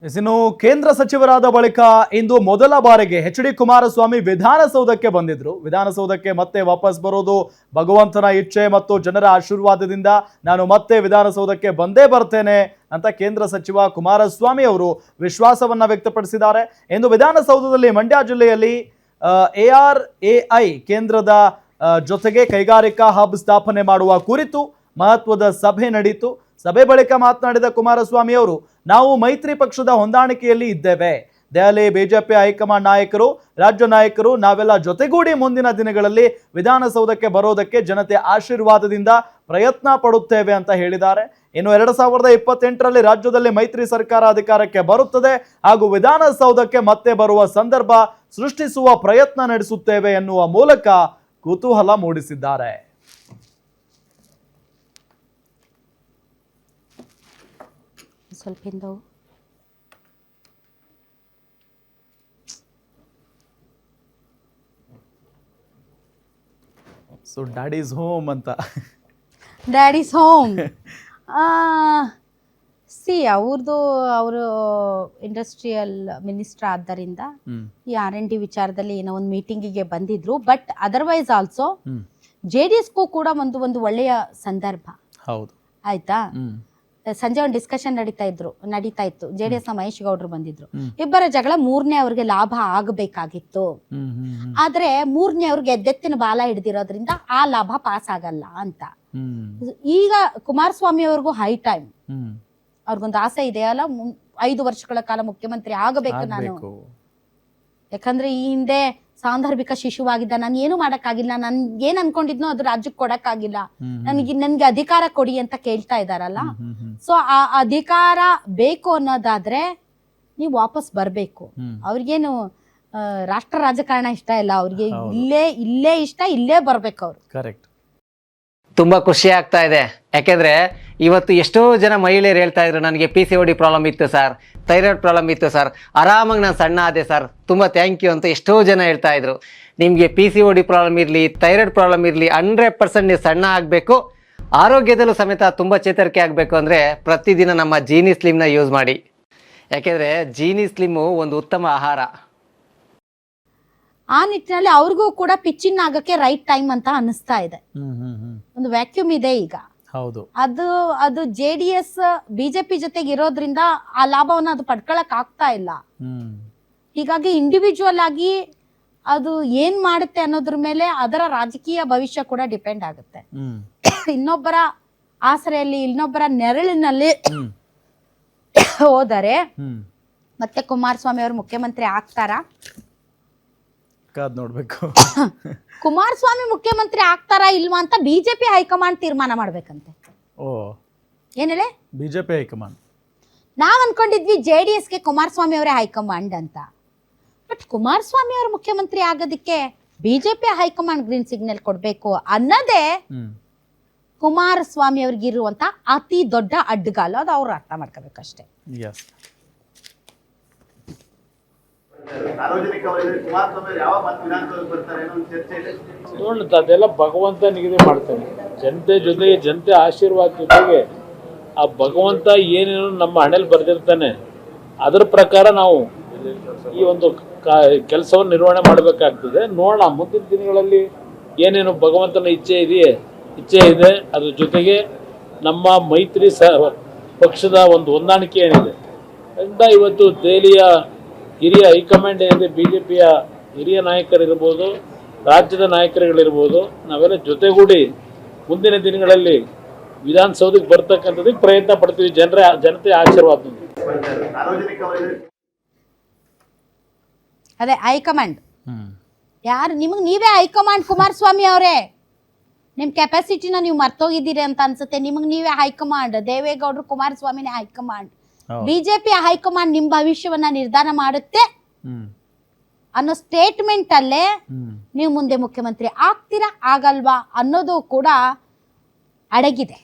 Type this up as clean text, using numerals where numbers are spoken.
ಇನ್ನು ಕೇಂದ್ರ ಸಚಿವರಾದ ಬಳಿಕ ಇಂದು ಮೊದಲ ಬಾರಿಗೆ ಎಚ್.ಡಿ. ಕುಮಾರಸ್ವಾಮಿ ವಿಧಾನಸೌಧಕ್ಕೆ ಬಂದಿದ್ರು. ವಿಧಾನಸೌಧಕ್ಕೆ ಮತ್ತೆ ವಾಪಸ್ ಬರೋದು ಭಗವಂತನ ಇಚ್ಛೆ ಮತ್ತು ಜನರ ಆಶೀರ್ವಾದದಿಂದ ನಾನು ಮತ್ತೆ ವಿಧಾನಸೌಧಕ್ಕೆ ಬಂದೇ ಬರ್ತೇನೆ ಅಂತ ಕೇಂದ್ರ ಸಚಿವ ಕುಮಾರಸ್ವಾಮಿ ಅವರು ವಿಶ್ವಾಸವನ್ನ ವ್ಯಕ್ತಪಡಿಸಿದ್ದಾರೆ. ಇಂದು ವಿಧಾನಸೌಧದಲ್ಲಿ ಮಂಡ್ಯ ಜಿಲ್ಲೆಯಲ್ಲಿ ARAI ಕೇಂದ್ರದ ಜೊತೆಗೆ ಕೈಗಾರಿಕಾ ಹಬ್ ಸ್ಥಾಪನೆ ಮಾಡುವ ಕುರಿತು ಮಹತ್ವದ ಸಭೆ ನಡೆಯಿತು. ಸಭೆ ಬಳಿಕ ಮಾತನಾಡಿದ ಕುಮಾರಸ್ವಾಮಿ ಅವರು, ನಾವು ಮೈತ್ರಿ ಪಕ್ಷದ ಹೊಂದಾಣಿಕೆಯಲ್ಲಿ ಇದ್ದೇವೆ. ದೆಹಲಿ ಬಿಜೆಪಿ ಹೈಕಮಾಂಡ್ ನಾಯಕರು, ರಾಜ್ಯ ನಾಯಕರು ನಾವೆಲ್ಲ ಜೊತೆಗೂಡಿ ಮುಂದಿನ ದಿನಗಳಲ್ಲಿ ವಿಧಾನಸೌಧಕ್ಕೆ ಬರೋದಕ್ಕೆ ಜನತೆ ಆಶೀರ್ವಾದದಿಂದ ಪ್ರಯತ್ನ ಪಡುತ್ತೇವೆ ಅಂತ ಹೇಳಿದ್ದಾರೆ. ಇನ್ನು 2028ರಲ್ಲಿ ರಾಜ್ಯದಲ್ಲಿ ಮೈತ್ರಿ ಸರ್ಕಾರ ಅಧಿಕಾರಕ್ಕೆ ಬರುತ್ತದೆ ಹಾಗೂ ವಿಧಾನಸೌಧಕ್ಕೆ ಮತ್ತೆ ಬರುವ ಸಂದರ್ಭ ಸೃಷ್ಟಿಸುವ ಪ್ರಯತ್ನ ನಡೆಸುತ್ತೇವೆ ಎನ್ನುವ ಮೂಲಕ ಕುತೂಹಲ ಮೂಡಿಸಿದ್ದಾರೆ. ಸ್ವಲ್ಪ ಸೊ ಡ್ಯಾಡೀಸ್ ಹೋಮ್ ಅಂತ ಡ್ಯಾಡೀಸ್ ಹೋಮ್ ಅವರು ಇಂಡಸ್ಟ್ರಿಯಲ್ ಮಿನಿಸ್ಟರ್ ಆದ್ದರಿಂದ ಈ R&D ವಿಚಾರದಲ್ಲಿ ಏನೋ ಒಂದು ಮೀಟಿಂಗಿಗೆ ಬಂದಿದ್ರು. ಬಟ್ ಅದರ್ವೈಸ್ ಆಲ್ಸೋ JDSಗೂ ಕೂಡ ಒಂದು ಒಳ್ಳೆಯ ಸಂದರ್ಭ. ಹೌದು, ಆಯ್ತಾ. ಸಂಜೆ ಒಂದು ಡಿಸ್ಕಷನ್ ನಡೀತಾ ಇತ್ತು. JDS ನ ಮಹೇಶ್ ಗೌಡ್ರು ಬಂದಿದ್ರು. ಇಬ್ಬರ ಜಗಳ ಮೂರನೇ ಅವ್ರಿಗೆ ಲಾಭ ಆಗಬೇಕಾಗಿತ್ತು. ಆದ್ರೆ ಮೂರನೇ ಅವ್ರಿಗೆ ಎದ್ದೆತ್ತಿನ ಬಾಲ ಹಿಡ್ದಿರೋದ್ರಿಂದ ಆ ಲಾಭ ಪಾಸ್ ಆಗಲ್ಲ ಅಂತ. ಈಗ ಕುಮಾರಸ್ವಾಮಿ ಅವ್ರಿಗೂ ಹೈ ಟೈಮ್, ಅವ್ರಿಗೊಂದು ಆಸೆ ಇದೆಯಲ್ಲ, 5 ವರ್ಷಗಳ ಕಾಲ ಮುಖ್ಯಮಂತ್ರಿ ಆಗಬೇಕು ನಾನು. ಯಾಕಂದ್ರೆ ಈ ಹಿಂದೆ ಸಾಂದರ್ಭಿಕ ಶಿಶುವಾಗಿದ್ದ, ನಾನು ಏನು ಮಾಡಕ್ಕಾಗಿಲ್ಲ, ನನ್ ಏನ್ ಅನ್ಕೊಂಡಿದ್ನೋ ಅದು ರಾಜ್ಯಕ್ಕೆ ಕೊಡಕ್ಕಾಗಿಲ್ಲ, ನನ್ಗೆ ಅಧಿಕಾರ ಕೊಡಿ ಅಂತ ಕೇಳ್ತಾ ಇದಾರಲ್ಲ. ಸೊ ಆ ಅಧಿಕಾರ ಬೇಕು ಅನ್ನೋದಾದ್ರೆ ನೀವು ವಾಪಸ್ ಬರ್ಬೇಕು. ಅವ್ರಿಗೇನು ರಾಷ್ಟ್ರ ರಾಜಕಾರಣ ಇಷ್ಟ ಇಲ್ಲ, ಅವ್ರಿಗೆ ಇಲ್ಲೇ ಇಷ್ಟ, ಇಲ್ಲೇ ಬರ್ಬೇಕು ಅವ್ರು. ಕರೆಕ್ಟ್. ತುಂಬಾ ಖುಷಿ ಆಗ್ತಾ ಇದೆ. ಯಾಕೆಂದ್ರೆ ಇವತ್ತು ಎಷ್ಟೋ ಜನ ಮಹಿಳೆಯರು ಹೇಳ್ತಾ ಇದ್ರು, ನನಗೆ PCOD ಪ್ರಾಬ್ಲಮ್ ಇತ್ತು ಸರ್, ಥೈರಾಯ್ಡ್ ಪ್ರಾಬ್ಲಮ್ ಇತ್ತು ಸರ್, ಆರಾಮಾಗಿ ನಾನು ಸಣ್ಣ ಆದೆ ಸರ್, ತುಂಬ ಥ್ಯಾಂಕ್ ಯು ಅಂತ ಎಷ್ಟೋ ಜನ ಹೇಳ್ತಾ ಇದ್ರು. ನಿಮಗೆ PCOD ಪ್ರಾಬ್ಲಮ್ ಇರಲಿ, ಥೈರಾಯ್ಡ್ ಪ್ರಾಬ್ಲಮ್ ಇರಲಿ, 100% ನೀವು ಸಣ್ಣ ಆಗಬೇಕು, ಆರೋಗ್ಯದಲ್ಲೂ ಸಮೇತ ತುಂಬ ಚೇತರಿಕೆ ಆಗಬೇಕು ಅಂದರೆ ಪ್ರತಿದಿನ ನಮ್ಮ ಜೀನಿ ಸ್ಲಿಮ್ನ ಯೂಸ್ ಮಾಡಿ. ಯಾಕೆಂದರೆ ಜೀನಿ ಸ್ಲಿಮ್ಮು ಒಂದು ಉತ್ತಮ ಆಹಾರ. ಆ ನಿಟ್ಟಿನಲ್ಲಿ ಅವ್ರಿಗೂ ಕೂಡ ಪಿಚ್ಚಿನ್ ಆಗಕ್ಕೆ ರೈಟ್ ಟೈಮ್ ಅಂತ ಅನಿಸ್ತಾ ಇದೆ. ಒಂದು ವ್ಯಾಕ್ಯೂಮ್ ಇದೆ ಈಗ. ಹೌದು, ಅದು JDS ಬಿಜೆಪಿ ಜೊತೆಗೆ ಇರೋದ್ರಿಂದ ಆ ಲಾಭವನ್ನ ಅದು ಪಡ್ಕೊಳಕ್ ಆಗ್ತಾ ಇಲ್ಲ. ಹೀಗಾಗಿ ಇಂಡಿವಿಜುವಲ್ ಆಗಿ ಅದು ಏನ್ ಮಾಡುತ್ತೆ ಅನ್ನೋದ್ರ ಮೇಲೆ ಅದರ ರಾಜಕೀಯ ಭವಿಷ್ಯ ಕೂಡ ಡಿಪೆಂಡ್ ಆಗುತ್ತೆ. ಇನ್ನೊಬ್ಬರ ಆಸರೆಯಲ್ಲಿ, ಇನ್ನೊಬ್ಬರ ನೆರಳಿನಲ್ಲಿ ಹೋದರೆ ಮತ್ತೆ ಕುಮಾರಸ್ವಾಮಿ ಅವರು ಮುಖ್ಯಮಂತ್ರಿ ಆಗ್ತಾರಾ? ನೋಡ್ಬೇಕು. ಕುಮಾರಸ್ವಾಮಿ ಮುಖ್ಯಮಂತ್ರಿ ಆಗ್ತಾರಾ ಇಲ್ವಾ ಅಂತ ಬಿಜೆಪಿ ಹೈಕಮಾಂಡ್ ತೀರ್ಮಾನ ಮಾಡ್ಬೇಕಂತೆ. ಏನ್ ಹೇಳಿ? BJP high command. ನಾವ್ ಅನ್ಕೊಂಡಿದ್ವಿ JDSಗೆ ಕುಮಾರಸ್ವಾಮಿ ಅವರೇ ಹೈಕಮಾಂಡ್ ಅಂತ. ಬಟ್ ಕುಮಾರಸ್ವಾಮಿ ಅವರು ಮುಖ್ಯಮಂತ್ರಿ ಆಗೋದಕ್ಕೆ ಬಿಜೆಪಿ ಹೈಕಮಾಂಡ್ ಗ್ರೀನ್ ಸಿಗ್ನಲ್ ಕೊಡ್ಬೇಕು ಅನ್ನೋದೇ ಕುಮಾರಸ್ವಾಮಿ ಅವ್ರಿಗಿರುವಂತ ಅತಿ ದೊಡ್ಡ ಅಡ್ಡಗಾಲು. ಅದು ಅವ್ರು ಅರ್ಥ ಮಾಡ್ಕೋಬೇಕಷ್ಟೇ. ಅದೆಲ್ಲ ಭಗವಂತ ನಿಗದಿ ಮಾಡ್ತಾನೆ. ಜನತೆ ಜೊತೆಗೆ, ಜನತೆ ಆಶೀರ್ವಾದ ಜೊತೆಗೆ ಆ ಭಗವಂತ ಏನೇನು ನಮ್ಮ ಹಣೆಯಲ್ಲಿ ಬರೆದಿರ್ತಾನೆ ಅದರ ಪ್ರಕಾರ ನಾವು ಈ ಒಂದು ಕೆಲಸವನ್ನು ನಿರ್ವಹಣೆ ಮಾಡಬೇಕಾಗ್ತದೆ. ನೋಡೋಣ ಮುಂದಿನ ದಿನಗಳಲ್ಲಿ ಏನೇನು ಭಗವಂತನ ಇಚ್ಛೆ ಇದೆ. ಅದ್ರ ಜೊತೆಗೆ ನಮ್ಮ ಮೈತ್ರಿ ಪಕ್ಷದ ಒಂದು ಹೊಂದಾಣಿಕೆ ಏನಿದೆ ಅಂತ ಇವತ್ತು ದೆಹಲಿಯ ಹಿರಿಯ ಹೈಕಮಾಂಡ್ ಏನಿದೆ, BJPಯ ಹಿರಿಯ ನಾಯಕರಿರ್ಬೋದು, ರಾಜ್ಯದ ನಾಯಕರುಗಳಿರ್ಬೋದು, ನಾವೆಲ್ಲ ಜೊತೆಗೂಡಿ ಮುಂದಿನ ದಿನಗಳಲ್ಲಿ ವಿಧಾನಸೌಧಕ್ಕೆ ಬರ್ತಕ್ಕಂಥದಕ್ಕೆ ಪ್ರಯತ್ನ ಪಡ್ತೀವಿ. ಜನತೆ ಆಶೀರ್ವಾದ. ಅದೇ ಹೈಕಮಾಂಡ್ ಯಾರು? ನೀವೇ ಹೈಕಮಾಂಡ್ ಕುಮಾರಸ್ವಾಮಿ ಅವರೇ. ನಿಮ್ ಕೆಪಾಸಿಟಿನ ನೀವು ಮರ್ತೋಗಿದ್ದೀರಿ ಅಂತ ಅನ್ಸುತ್ತೆ. ನೀವೇ ಹೈಕಮಾಂಡ್. ದೇವೇಗೌಡರು ಕುಮಾರಸ್ವಾಮಿನೇ ಹೈಕಮಾಂಡ್. ಬಿಜೆಪಿ ಹೈಕಮಾಂಡ್ ನಿಮ್ ಭವಿಷ್ಯವನ್ನ ನಿರ್ಧಾರ ಮಾಡುತ್ತೆ ಅನ್ನೋ ಸ್ಟೇಟ್ಮೆಂಟ್ ಅಲ್ಲೇ ನೀವು ಮುಂದೆ ಮುಖ್ಯಮಂತ್ರಿ ಆಗ್ತೀರಾ ಆಗಲ್ವಾ ಅನ್ನೋದು ಕೂಡ ಅಡಗಿದೆ.